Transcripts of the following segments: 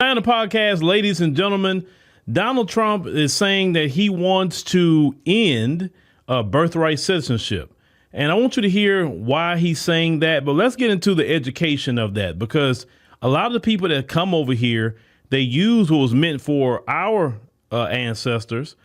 On the podcast, ladies and gentlemen, Donald Trump is saying that he wants to end birthright citizenship. And I want you to hear why he's saying that. But let's get into the education of that, because a lot of the people that come over here, they use what was meant for our ancestors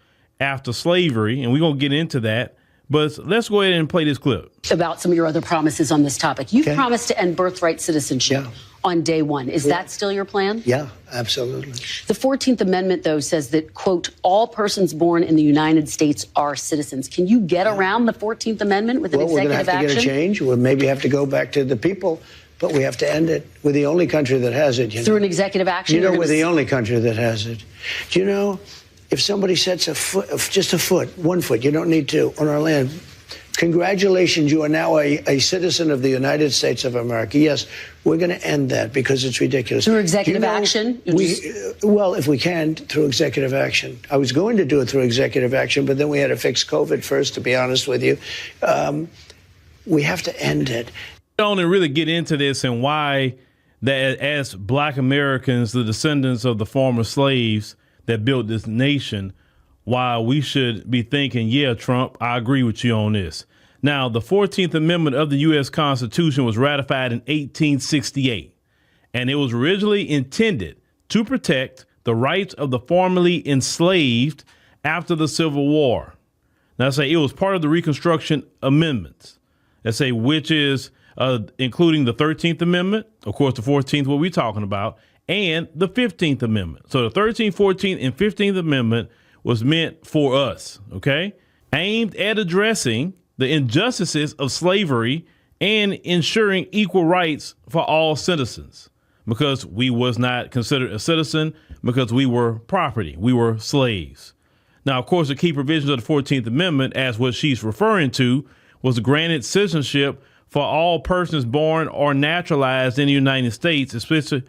after slavery. And we're going to get into that. But let's go ahead and play this clip. About some of your other promises on this topic. You've promised to end birthright citizenship on day one. Is that still your plan? Yeah, absolutely. The 14th Amendment, though, says that, quote, all persons born in the United States are citizens. Can you get around the 14th Amendment with an executive action? We're going to have to get a change. We'll maybe have to go back to the people, but we have to end it. We're the only country that has it. Through an executive action? We're the only country that has it. Do you know, if somebody sets a foot, just a foot, 1 foot, you don't need two, on our land, congratulations, you are now a citizen of the United States of America. Yes, we're going to end that because it's ridiculous. Through executive action? Well, if we can, through executive action. I was going to do it through executive action, but then we had to fix COVID first, to be honest with you. We have to end it. On and really get into this and why that as Black Americans, the descendants of the former slaves that built this nation, why we should be thinking, yeah, Trump, I agree with you on this. Now, the 14th Amendment of the U.S. Constitution was ratified in 1868, and it was originally intended to protect the rights of the formerly enslaved after the Civil War. Now, I say it was part of the Reconstruction Amendments, which is including the 13th Amendment, of course, the 14th, what we're talking about, and the 15th Amendment. So the 13th, 14th, and 15th Amendment was meant for us, okay? Aimed at addressing the injustices of slavery and ensuring equal rights for all citizens, because we was not considered a citizen because we were property. We were slaves. Now, of course, the key provisions of the 14th Amendment, as what she's referring to, was granted citizenship for all persons born or naturalized in the United States, especially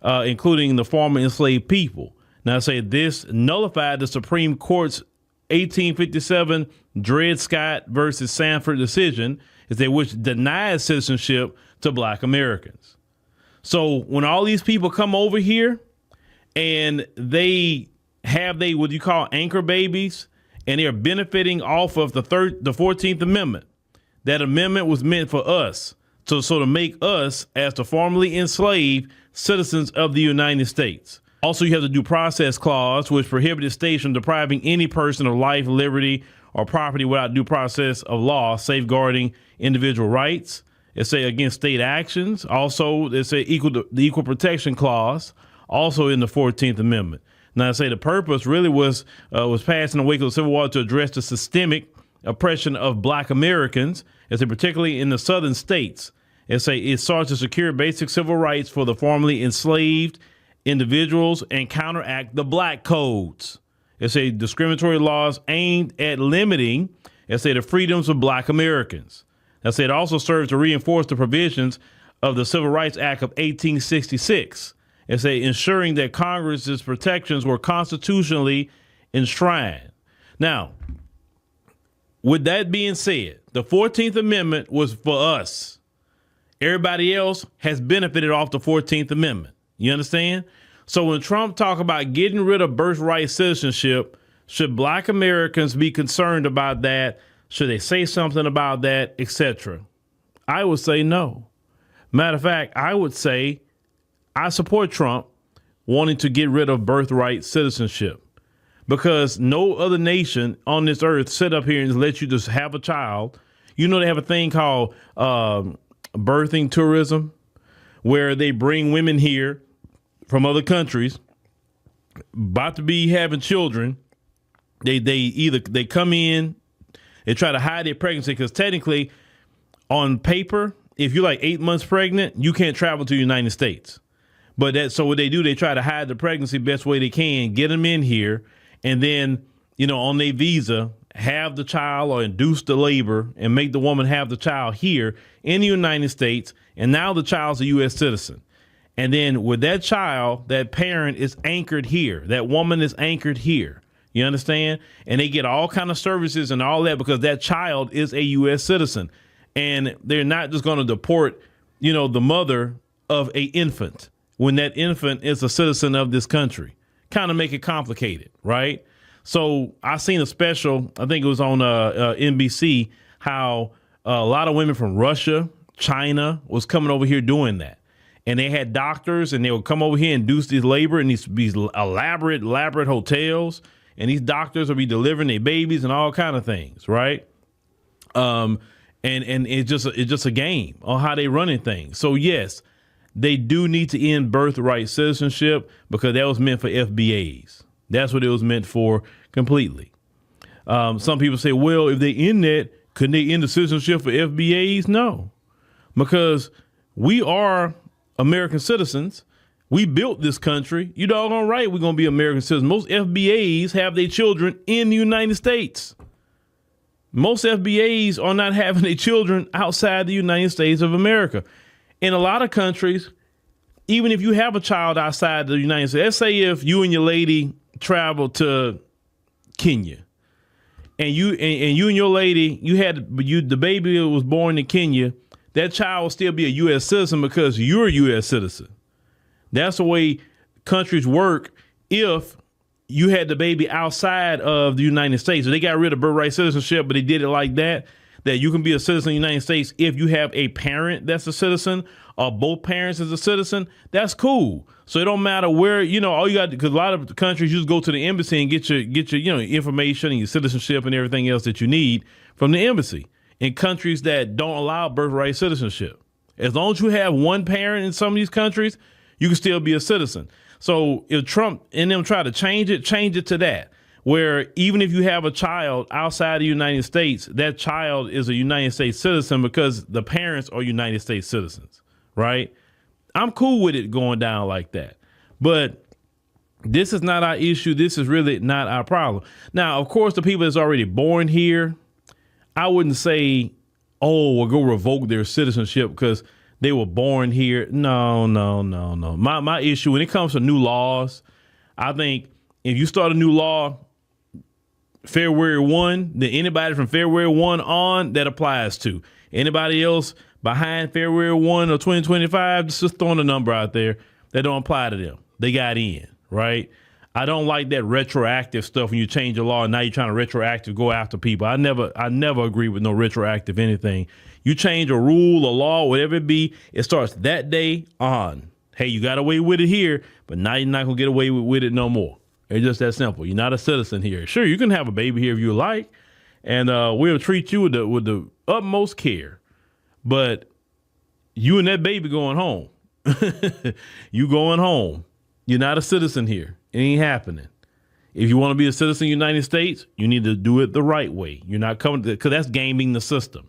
including the former enslaved people. Now, this nullified the Supreme Court's 1857 Dred Scott versus Sanford decision, which denied citizenship to Black Americans. So when all these people come over here and they have what you call anchor babies, and they're benefiting off of the 14th Amendment, that amendment was meant for us to sort of make us, as the formerly enslaved, citizens of the United States. Also, you have the Due Process Clause, which prohibited states from depriving any person of life, liberty, or property without due process of law, safeguarding individual rights. It say against state actions. Also, it say the Equal Protection Clause, also in the 14th Amendment. Now, the purpose really was passed in the wake of the Civil War to address the systemic oppression of Black Americans, particularly in the southern states. It sought to secure basic civil rights for the formerly enslaved individuals and counteract the black codes. Discriminatory laws aimed at limiting, the freedoms of Black Americans. It also serves to reinforce the provisions of the Civil Rights Act of 1866. Ensuring that Congress's protections were constitutionally enshrined. Now, with that being said, the 14th Amendment was for us. Everybody else has benefited off the 14th Amendment. You understand? So when Trump talk about getting rid of birthright citizenship, should Black Americans be concerned about that? Should they say something about that, etc.? I would say no. Matter of fact, I would say I support Trump wanting to get rid of birthright citizenship, because no other nation on this earth sit up here and let you just have a child. You know, they have a thing called birthing tourism, where they bring women here from other countries about to be having children. They come in, they try to hide their pregnancy, because technically on paper, if you're like 8 months pregnant, you can't travel to the United States. But so what they do, they try to hide the pregnancy best way they can, get them in here, and then, on their visa, have the child or induce the labor and make the woman have the child here in the United States. And now the child's a U.S. citizen. And then with that child, that parent is anchored here. That woman is anchored here. You understand? And they get all kind of services and all that because that child is a U.S. citizen. And they're not just going to deport, the mother of a infant. when that infant is a citizen of this country. Kind of make it complicated, right? So I seen a special, I think it was on NBC, how a lot of women from Russia, China was coming over here doing that. And they had doctors and they would come over here and induce this labor in these elaborate hotels. And these doctors will be delivering their babies and all kind of things, right? And it's just a game on how they running things. So yes, they do need to end birthright citizenship because that was meant for FBAs. That's what it was meant for completely. Some people say, well, if they end that, couldn't they end the citizenship for FBAs? No, because we are American citizens. We built this country. You doggone right we're going to be American citizens. Most FBAs have their children in the United States. Most FBAs are not having their children outside the United States of America. In a lot of countries, even if you have a child outside the United States, let's say if you and your lady travel to Kenya and you and your lady, the baby was born in Kenya, that child will still be a U.S. citizen because you're a U.S. citizen. That's the way countries work if you had the baby outside of the United States. So they got rid of birthright citizenship, but they did it like that you can be a citizen of the United States if you have a parent that's a citizen or both parents is a citizen. That's cool. So it don't matter where, all you got, because a lot of countries you just go to the embassy and get your information and your citizenship and everything else that you need from the embassy. In countries that don't allow birthright citizenship, as long as you have one parent in some of these countries, you can still be a citizen. So if Trump and them try to change it to that, where even if you have a child outside the United States, that child is a United States citizen because the parents are United States citizens, right? I'm cool with it going down like that. But this is not our issue. This is really not our problem. Now, of course, the people that's already born here, I wouldn't say, oh, we'll go revoke their citizenship because they were born here. No. My issue when it comes to new laws, I think if you start a new law February 1, then anybody from February 1 on that applies to. Anybody else behind February 1 of 2025, just throwing a number out there that don't apply to them. They got in, right? I don't like that retroactive stuff when you change the law and now you're trying to retroactive go after people. I never agree with no retroactive anything. You change a rule, a law, whatever it be, it starts that day on. Hey, you got away with it here, but now you're not going to get away with it no more. It's just that simple. You're not a citizen here. Sure, you can have a baby here if you like, and we'll treat you with the utmost care. But you and that baby going home. You going home. You're not a citizen here. It ain't happening. If you want to be a citizen of the United States, you need to do it the right way. You're not coming to, because that's gaming the system.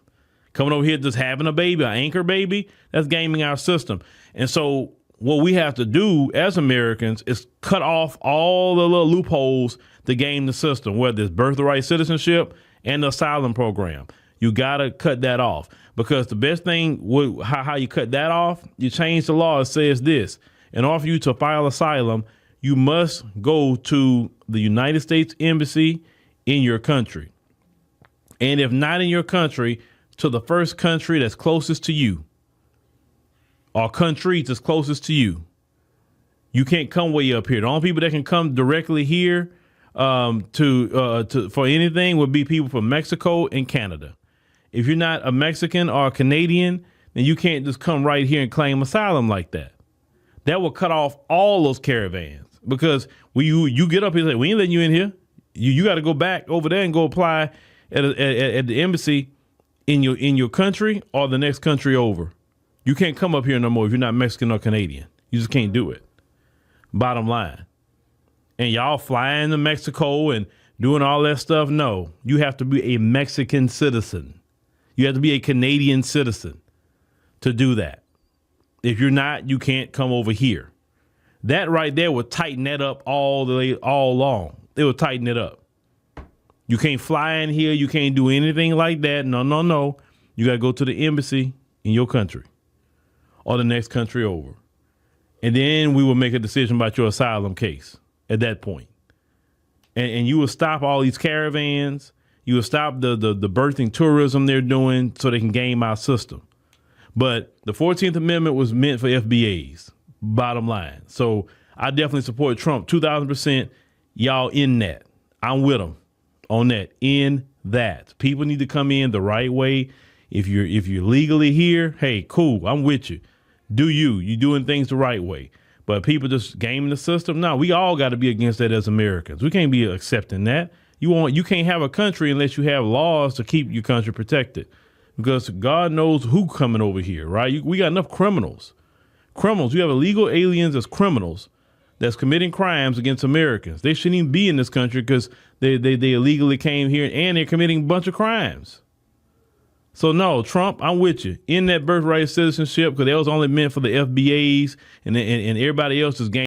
Coming over here just having a baby, an anchor baby, that's gaming our system. And so what we have to do as Americans is cut off all the little loopholes to game the system, whether it's birthright citizenship and the asylum program. You got to cut that off, because the best thing, how you cut that off, you change the law. It says this: in order for you to file asylum, you must go to the United States Embassy in your country. And if not in your country, to the first country that's closest to you, or countries that's closest to you. You can't come way up here. The only people that can come directly here for anything would be people from Mexico and Canada. If you're not a Mexican or a Canadian, then you can't just come right here and claim asylum like that. That will cut off all those caravans, because when you get up here and say, we ain't letting you in here. You got to go back over there and go apply at the embassy in your country or the next country over. You can't come up here no more if you're not Mexican or Canadian. You just can't do it. Bottom line. And y'all flying to Mexico and doing all that stuff. No, you have to be a Mexican citizen. You have to be a Canadian citizen to do that. If you're not, you can't come over here. That right there would tighten that up all along. It would tighten it up. You can't fly in here. You can't do anything like that. No. You got to go to the embassy in your country or the next country over. And then we will make a decision about your asylum case at that point. And you will stop all these caravans. You will stop the birthing tourism they're doing so they can game our system. But the 14th Amendment was meant for FBAs. Bottom line. So I definitely support Trump 2,000%. Y'all in that. I'm with them on that. In that. People need to come in the right way. If you're legally here, hey, cool. I'm with you. Do you doing things the right way. But people just gaming the system. No, we all got to be against that as Americans. We can't be accepting that. You can't have a country unless you have laws to keep your country protected. Because God knows who coming over here, right? We got enough criminals. You have illegal aliens as criminals that's committing crimes against Americans. They shouldn't even be in this country because they illegally came here and they're committing a bunch of crimes. So no, Trump, I'm with you. In that birthright citizenship, because that was only meant for the FBAs and everybody else is game.